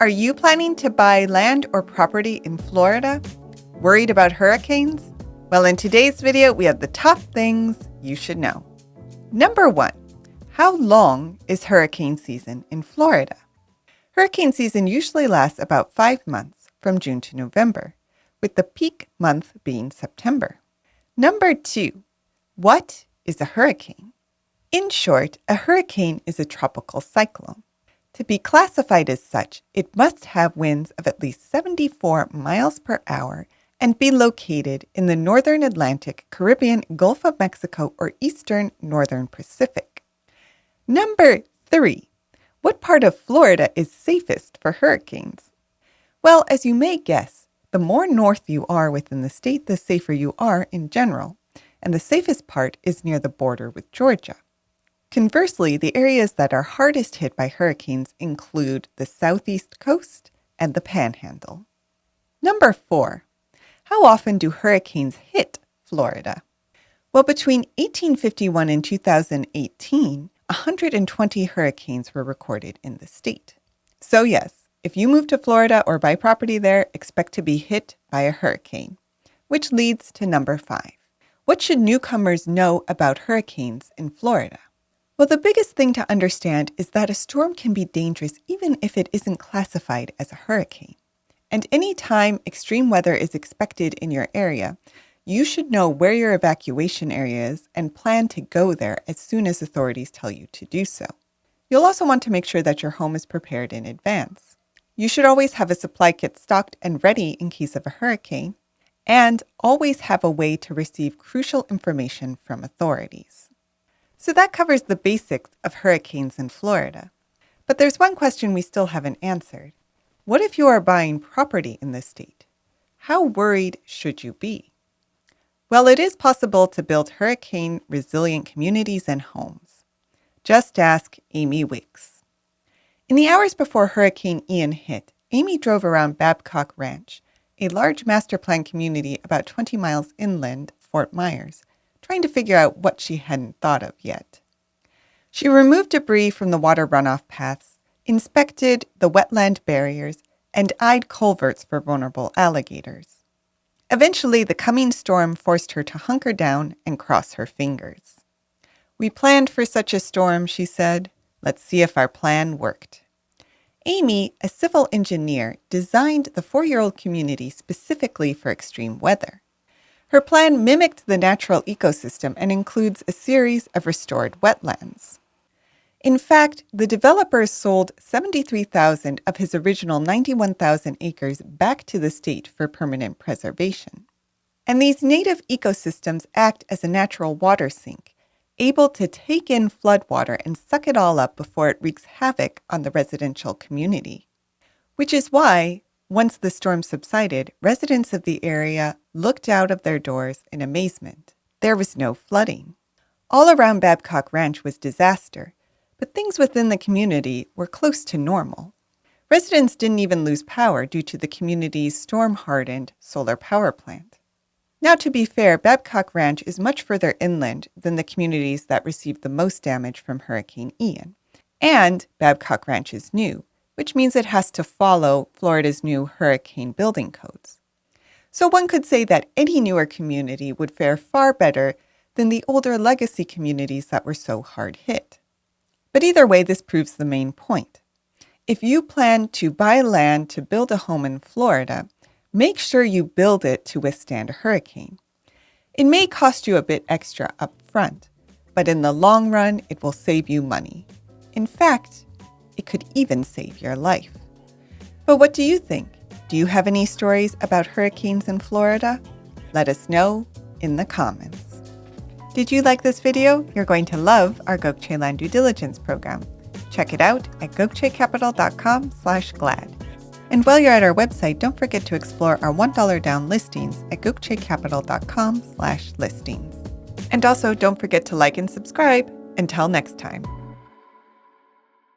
Are you planning to buy land or property in Florida? Worried about hurricanes? Well, in today's video, we have the top things you should know. Number 1, how long is hurricane season in Florida? Hurricane season usually lasts about 5 months, from June to November, with the peak month being September. Number 2, what is a hurricane? In short, a hurricane is a tropical cyclone. To be classified as such, it must have winds of at least 74 miles per hour and be located in the northern Atlantic, Caribbean, Gulf of Mexico, or eastern northern Pacific. Number 3, what part of Florida is safest for hurricanes? Well, as you may guess, the more north you are within the state, the safer you are in general, and the safest part is near the border with Georgia. Conversely, the areas that are hardest hit by hurricanes include the southeast coast and the Panhandle. Number 4, how often do hurricanes hit Florida? Well, between 1851 and 2018, 120 hurricanes were recorded in the state. So yes, if you move to Florida or buy property there, expect to be hit by a hurricane. Which leads to number 5. What should newcomers know about hurricanes in Florida? Well, the biggest thing to understand is that a storm can be dangerous even if it isn't classified as a hurricane. And any time extreme weather is expected in your area, you should know where your evacuation area is and plan to go there as soon as authorities tell you to do so. You'll also want to make sure that your home is prepared in advance. You should always have a supply kit stocked and ready in case of a hurricane, and always have a way to receive crucial information from authorities. So that covers the basics of hurricanes in Florida. But there's one question we still haven't answered. What if you are buying property in this state? How worried should you be? Well, it is possible to build hurricane-resilient communities and homes. Just ask Amy Wicks. In the hours before Hurricane Ian hit, Amy drove around Babcock Ranch, a large master plan community about 20 miles inland of Fort Myers, trying to figure out what she hadn't thought of yet. She removed debris from the water runoff paths, inspected the wetland barriers, and eyed culverts for vulnerable alligators. Eventually, the coming storm forced her to hunker down and cross her fingers. "We planned for such a storm," she said. "Let's see if our plan worked." Amy, a civil engineer, designed the 4-year-old community specifically for extreme weather. Her plan mimicked the natural ecosystem and includes a series of restored wetlands. In fact, the developer sold 73,000 of his original 91,000 acres back to the state for permanent preservation. And these native ecosystems act as a natural water sink, able to take in floodwater and suck it all up before it wreaks havoc on the residential community. Which is why, once the storm subsided, residents of the area looked out of their doors in amazement. There was no flooding. All around Babcock Ranch was disaster, but things within the community were close to normal. Residents didn't even lose power due to the community's storm-hardened solar power plant. Now, to be fair, Babcock Ranch is much further inland than the communities that received the most damage from Hurricane Ian. And Babcock Ranch is new, which means it has to follow Florida's new hurricane building codes. So one could say that any newer community would fare far better than the older legacy communities that were so hard hit. But either way, this proves the main point. If you plan to buy land to build a home in Florida, make sure you build it to withstand a hurricane. It may cost you a bit extra up front, but in the long run, it will save you money. In fact, it could even save your life. But what do you think? Do you have any stories about hurricanes in Florida? Let us know in the comments. Did you like this video? You're going to love our Gokce Land Due Diligence program. Check it out at gokcecapital.com/glad. And while you're at our website, don't forget to explore our $1 down listings at gokcecapital.com/listings. And also don't forget to like and subscribe. Until next time.